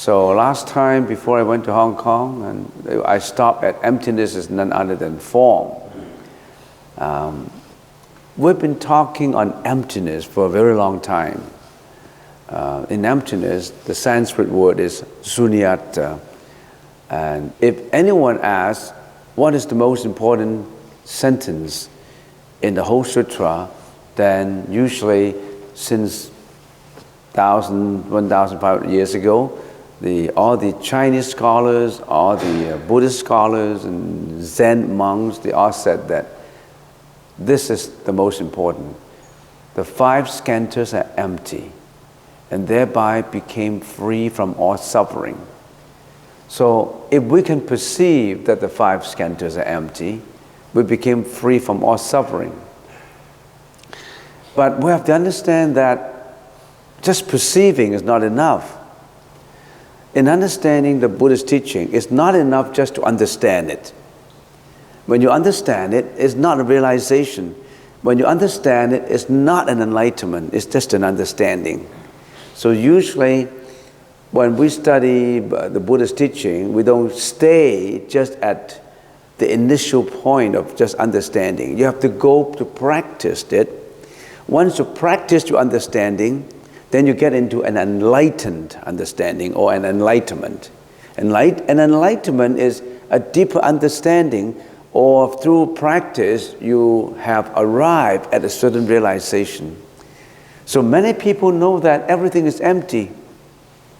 So last time before I went to Hong Kong, and I stopped at emptiness is none other than form. We've been talking on emptiness for a very long time. In emptiness, the Sanskrit word is sunyata. And if anyone asks, what is the most important sentence in the whole sutra, then usually since 1,500 years ago, all the Chinese scholars, all the Buddhist scholars and Zen monks, they all said that this is the most important. The 5 skandhas are empty and thereby became free from all suffering. So if we can perceive that the 5 skandhas are empty, we became free from all suffering. But we have to understand that just perceiving is not enough. In understanding the Buddhist teaching, it's not enough just to understand it. When you understand it, it's not a realization. When you understand it, it's not an enlightenment, it's just an understanding. So usually, when we study the Buddhist teaching, we don't stay just at the initial point of just understanding. You have to go to practice it. Once you practice your understanding, then you get into an enlightened understanding or an enlightenment. An enlightenment is a deeper understanding, or through practice you have arrived at a certain realization. So many people know that everything is empty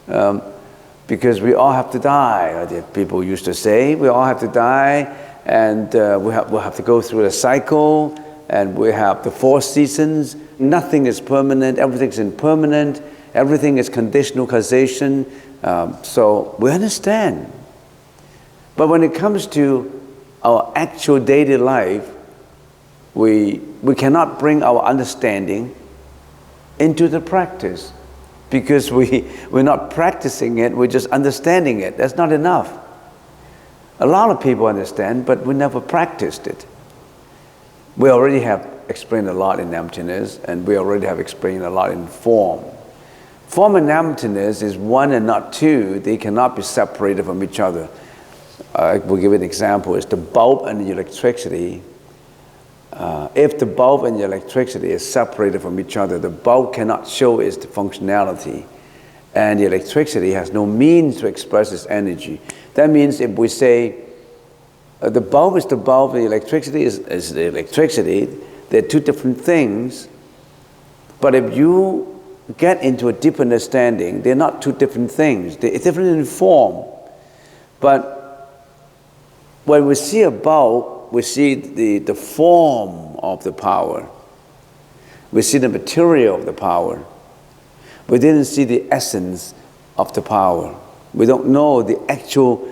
because we all have to die. People used to say we all have to die, and we'll have to go through the cycle, and we have the 4 seasons. Nothing is permanent, everything is impermanent, everything is conditional causation. So we understand. But when it comes to our actual daily life, we cannot bring our understanding into the practice because we're not practicing it, we're just understanding it. That's not enough. A lot of people understand, but we never practiced it. We already have explained a lot in emptiness, and we already have explained a lot in form. Form and emptiness is one and not two. They cannot be separated from each other. I will give an example. It's the bulb and the electricity. If the bulb and the electricity is separated from each other, the bulb cannot show its functionality, and the electricity has no means to express its energy. That means if we say the bulb is the bulb, the electricity is the electricity, they're two different things. But if you get into a deep understanding, they're not two different things. They're different in form. But when we see a bulb, we see the form of the power. We see the material of the power. We didn't see the essence of the power. We don't know the actual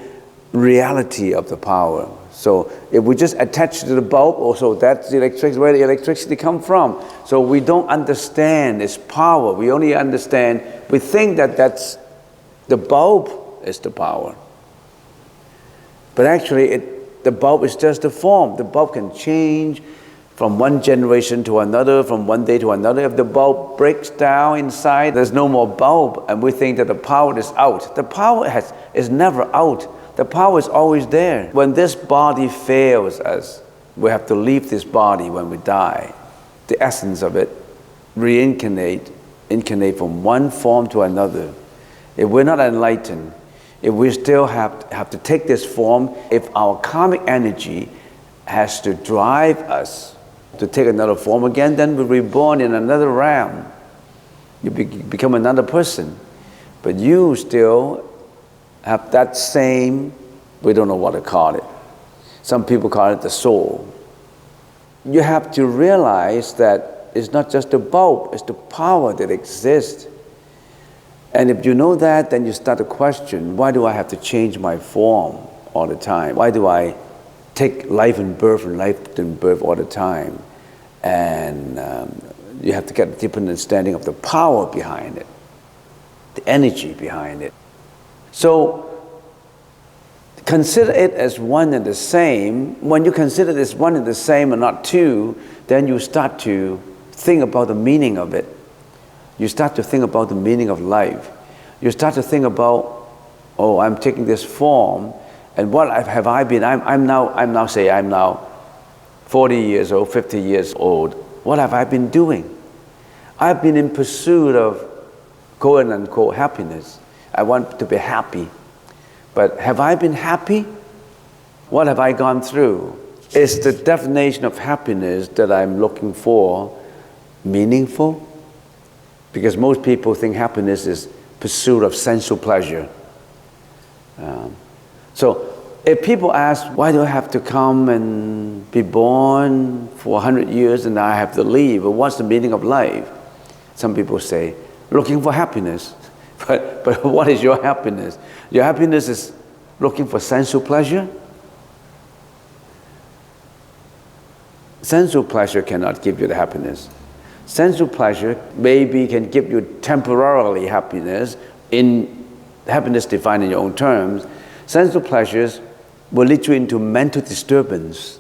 reality of the power. So if we just attach to the bulb, also that's the electricity, where the electricity comes from. So we don't understand its power. We only understand, we think that that's the bulb is the power. But actually the bulb is just the form. The bulb can change from one generation to another, from one day to another. If the bulb breaks down inside, there's no more bulb, and we think that the power is out. The power is never out. The power is always there. When this body fails us, we have to leave this body when we die. The essence of it, incarnate from one form to another. If we're not enlightened, if we still have to take this form, if our karmic energy has to drive us to take another form again, then we're reborn in another realm. You become another person. But you still have that same, we don't know what to call it. Some people call it the soul. You have to realize that it's not just the bulb, it's the power that exists. And if you know that, then you start to question, why do I have to change my form all the time? Why do I take life and birth all the time? And you have to get a deeper understanding of the power behind it, the energy behind it. So consider it as one and the same. When you consider it as one and the same and not two, then you start to think about the meaning of it. You start to think about the meaning of life. You start to think about oh, I'm taking this form, and what have I been? I'm now 40 years old, 50 years old. What have I been doing? I've been in pursuit of quote unquote happiness. I want to be happy. But have I been happy? What have I gone through? Is the definition of happiness that I'm looking for meaningful? Because most people think happiness is pursuit of sensual pleasure. So if people ask, why do I have to come and be born for 100 years and I have to leave? Or what's the meaning of life? Some people say, looking for happiness. But what is your happiness? Your happiness is looking for sensual pleasure? Sensual pleasure cannot give you the happiness. Sensual pleasure maybe can give you temporarily happiness, in happiness defined in your own terms. Sensual pleasures will lead you into mental disturbance,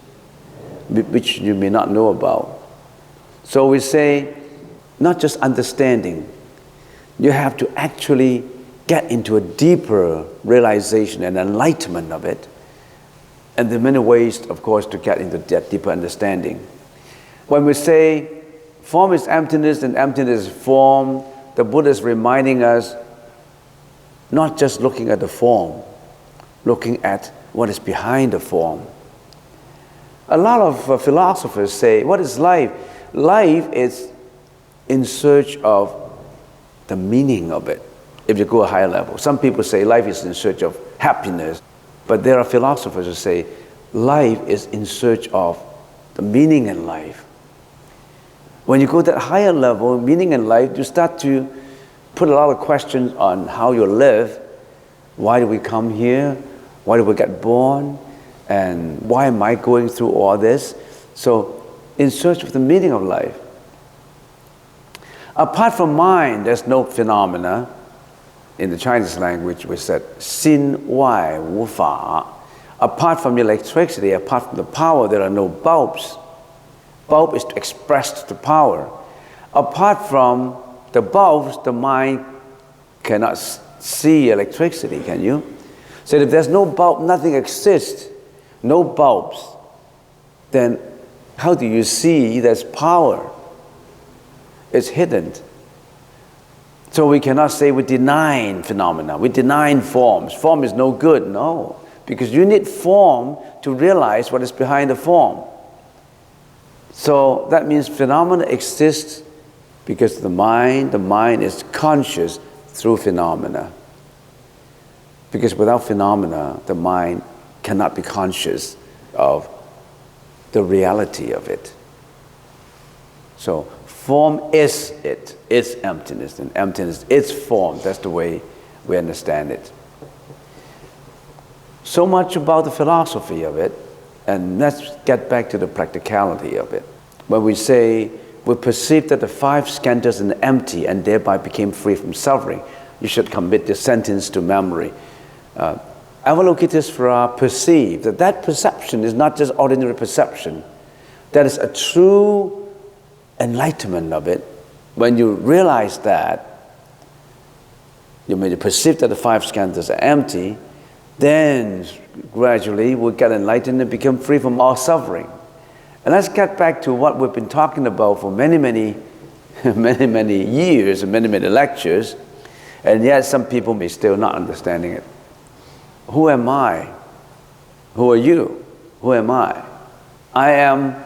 which you may not know about. So we say, not just understanding, you have to actually get into a deeper realization and enlightenment of it. And there are many ways, of course, to get into that deeper understanding. When we say form is emptiness and emptiness is form, the Buddha is reminding us not just looking at the form, looking at what is behind the form. A lot of philosophers say, what is life? Life is in search of the meaning of it, if you go a higher level. Some people say life is in search of happiness, but there are philosophers who say life is in search of the meaning in life. When you go to that higher level, meaning in life, you start to put a lot of questions on how you live. Why do we come here? Why do we get born? And why am I going through all this? So, in search of the meaning of life. Apart from mind, there's no phenomena. In the Chinese language, we said, 心外无法. Apart from electricity, apart from the power, there are no bulbs. Bulb is to express the power. Apart from the bulbs, the mind cannot see electricity, can you? So if there's no bulb, nothing exists, no bulbs, then how do you see there's power? It's hidden. So we cannot say we deny phenomena, we deny forms. Form is no good, no. Because you need form to realize what is behind the form. So that means phenomena exist because the mind is conscious through phenomena. Because without phenomena, the mind cannot be conscious of the reality of it. So form is it, it's emptiness, and emptiness is form. That's the way we understand it. So much about the philosophy of it, and let's get back to the practicality of it. When we say we perceive that the five skandhas are empty and thereby became free from suffering, you should commit this sentence to memory. Avalokitesvara perceive that perception is not just ordinary perception. That is a true enlightenment of it. When you realize that, you may perceive that the five skandhas are empty, then gradually we'll get enlightened and become free from all suffering. And let's get back to what we've been talking about for many years and many lectures, and yet some people may still not understanding it. Who am I? Who are you? Who am I? I am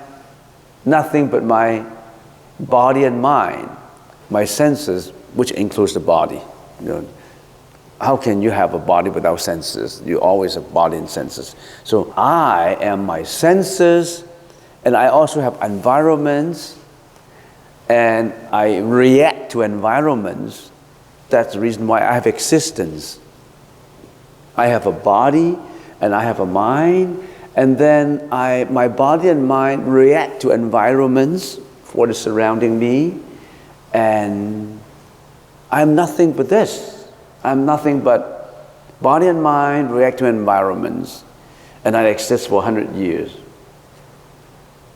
nothing but my body and mind, my senses, which includes the body. You know, how can you have a body without senses? You always have body and senses. So I am my senses, and I also have environments, and I react to environments. That's the reason why I have existence. I have a body, and I have a mind, and then my body and mind react to environments, what is surrounding me, and I'm nothing but this. I'm nothing but body and mind react to environments, and I exist for 100 years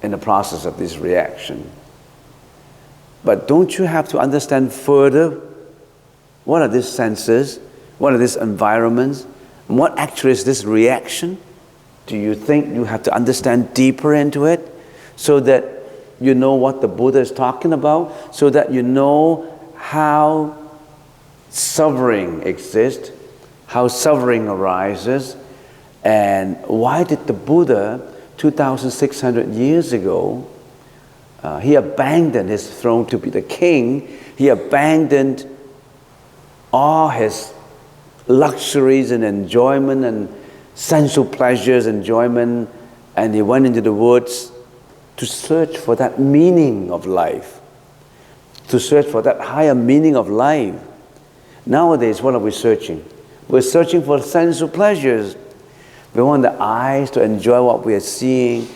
in the process of this reaction. But don't you have to understand further what are these senses, What are these environments? And what actually is this reaction? Do you think you have to understand deeper into it so that you know what the Buddha is talking about, so that you know how suffering exists, how suffering arises, and why did the Buddha 2,600 years ago, he abandoned his throne to be the king, he abandoned all his luxuries and enjoyment and sensual pleasures, enjoyment, and he went into the woods to search for that meaning of life, to search for that higher meaning of life. Nowadays, what are we searching? We're searching for sensual pleasures. We want the eyes to enjoy what we are seeing,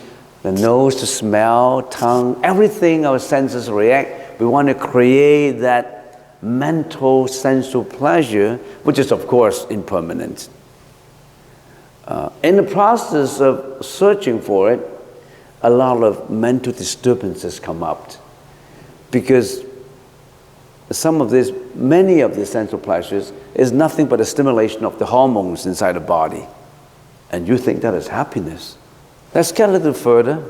the nose to smell, tongue, everything our senses react. We want to create that mental sensual pleasure, which is of course impermanent. In the process of searching for it, a lot of mental disturbances come up, because many of these sensual pleasures is nothing but a stimulation of the hormones inside the body, and you think that is happiness. Let's get a little further.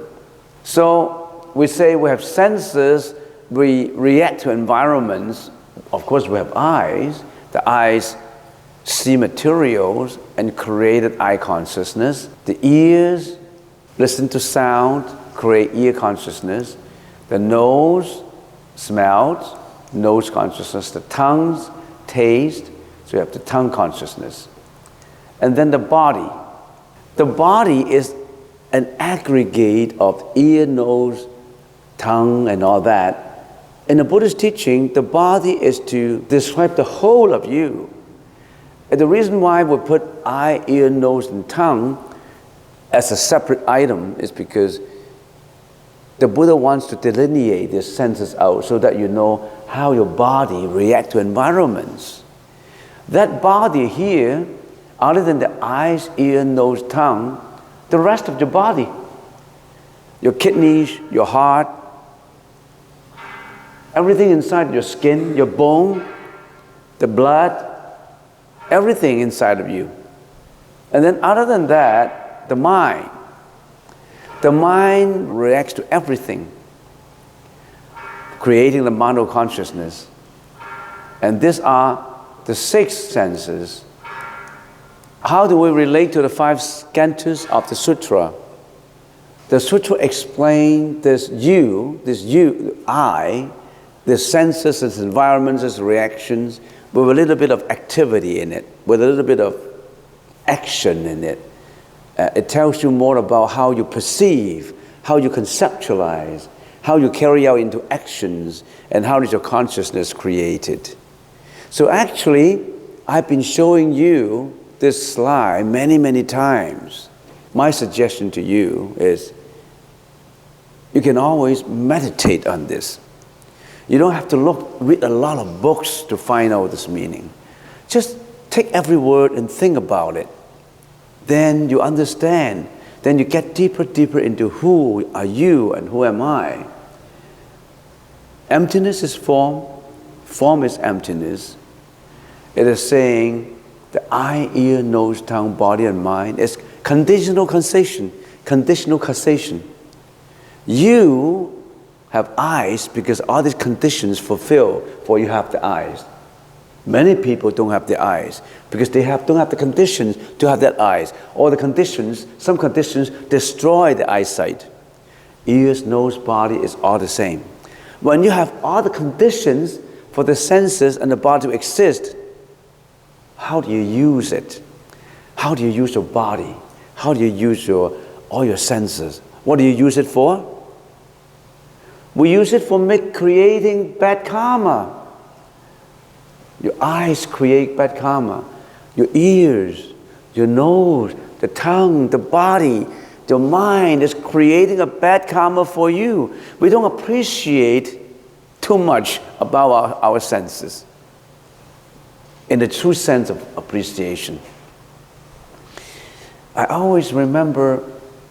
So we say we have senses, we react to environments. Of course, we have eyes. The eyes see materials and created eye consciousness. The ears listen to sound, create ear consciousness. The nose smells, nose consciousness. The tongues taste, so you have the tongue consciousness. And then the body. The body is an aggregate of ear, nose, tongue, and all that. In the Buddhist teaching, the body is to describe the whole of you. And the reason why we put eye, ear, nose, and tongue as a separate item is because the Buddha wants to delineate these senses out so that you know how your body reacts to environments. That body here, other than the eyes, ear, nose, tongue, the rest of your body, your kidneys, your heart, everything inside your skin, your bone, the blood, everything inside of you. And then other than that, the mind. The mind reacts to everything, creating the mano consciousness. And these are the 6 senses. How do we relate to the 5 cantos of the Sutra? The Sutra explains this I, the senses, its environments, its reactions, with a little bit of activity in it, with a little bit of action in it. It tells you more about how you perceive, how you conceptualize, how you carry out into actions, and how is your consciousness created. So actually, I've been showing you this slide many, many times. My suggestion to you is you can always meditate on this. You don't have to read a lot of books to find out this meaning. Just take every word and think about it. Then you understand. Then you get deeper into who are you and who am I. Emptiness is form. Form is emptiness. It is saying the eye, ear, nose, tongue, body, and mind is conditional causation. Conditional causation. You have eyes because all these conditions fulfill for you have the eyes. Many people don't have the eyes because they don't have the conditions to have that eyes. Or some conditions destroy the eyesight. Ears, nose, body is all the same. When you have all the conditions for the senses and the body to exist, how do you use it? How do you use your body? How do you use all your senses? What do you use it for? We use it for creating bad karma. Your eyes create bad karma. Your ears, your nose, the tongue, the body, your mind is creating a bad karma for you. We don't appreciate too much about our senses in the true sense of appreciation. I always remember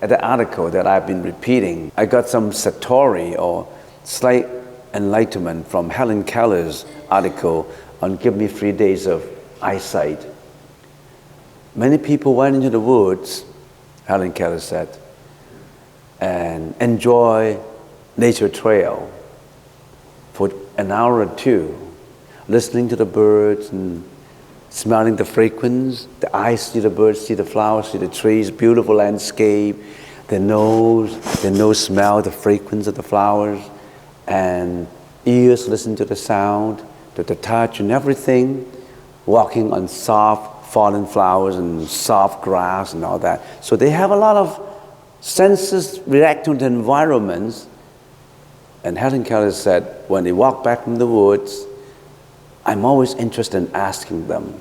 the article that I've been repeating. I got some satori or slight enlightenment from Helen Keller's article on Give Me 3 Days of Eyesight. Many people went into the woods, Helen Keller said, and enjoy nature trail for an hour or two, listening to the birds and smelling the fragrance. The eyes see the birds, see the flowers, see the trees, beautiful landscape. The nose smell the fragrance of the flowers, and ears listen to the sound, to the touch and everything, walking on soft fallen flowers and soft grass and all that. So they have a lot of senses reacting to environments. And Helen Keller said, when they walk back from the woods, I'm always interested in asking them,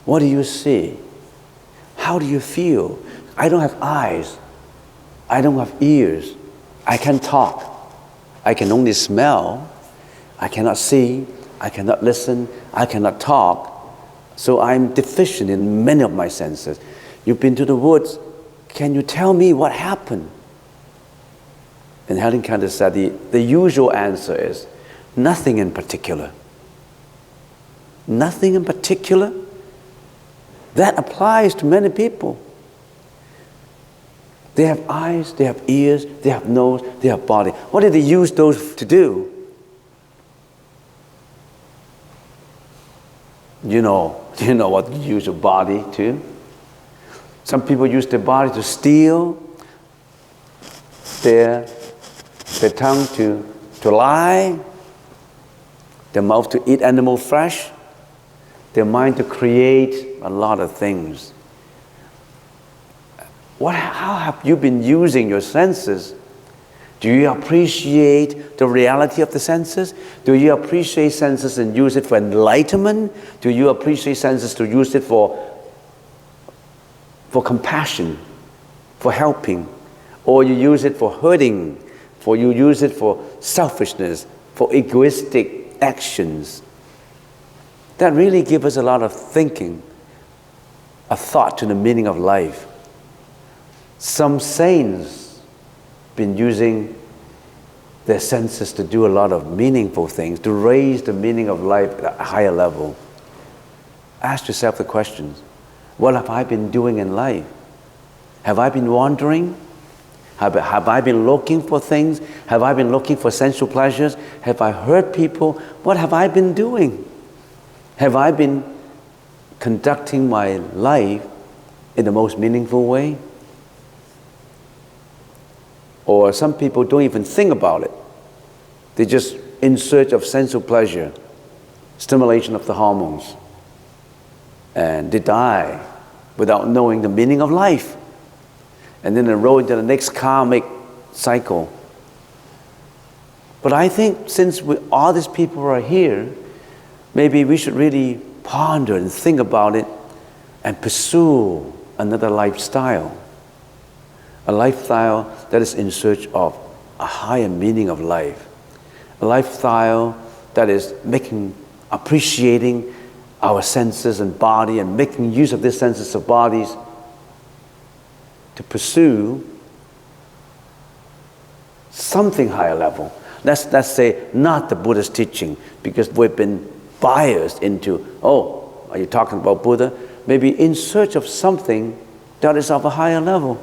what do you see? How do you feel? I don't have eyes. I don't have ears. I can't talk. I can only smell. I cannot see. I cannot listen. I cannot talk. So I'm deficient in many of my senses. You've been to the woods. Can you tell me what happened? And Helen Keller said the usual answer is nothing in particular. Nothing in particular? That applies to many people. They have eyes, they have ears, they have nose, they have body. What did they use those to do? You know what you use your body to. Some people use their body to steal, their tongue to lie, their mouth to eat animal flesh, their mind to create a lot of things. How have you been using your senses? Do you appreciate the reality of the senses? Do you appreciate senses and use it for enlightenment? Do you appreciate senses to use it for compassion, for helping? Or you use it for hurting? Or you use it for selfishness, for egoistic actions? That really gives us a lot of thinking, a thought to the meaning of life. Some saints been using their senses to do a lot of meaningful things, to raise the meaning of life at a higher level. Ask yourself the questions. What have I been doing in life? Have I been wandering? Have I been looking for things? Have I been looking for sensual pleasures? Have I hurt people? What have I been doing? Have I been conducting my life in the most meaningful way? Or some people don't even think about it. They're just in search of sensual pleasure, stimulation of the hormones. And they die without knowing the meaning of life. And then enroll into the next karmic cycle. But I think since all these people are here, maybe we should really ponder and think about it and pursue another lifestyle. A lifestyle that is in search of a higher meaning of life. A lifestyle that is appreciating our senses and body and making use of these senses of bodies to pursue something higher level. Let's say not the Buddhist teaching, because we've been biased into, are you talking about Buddha? Maybe in search of something that is of a higher level.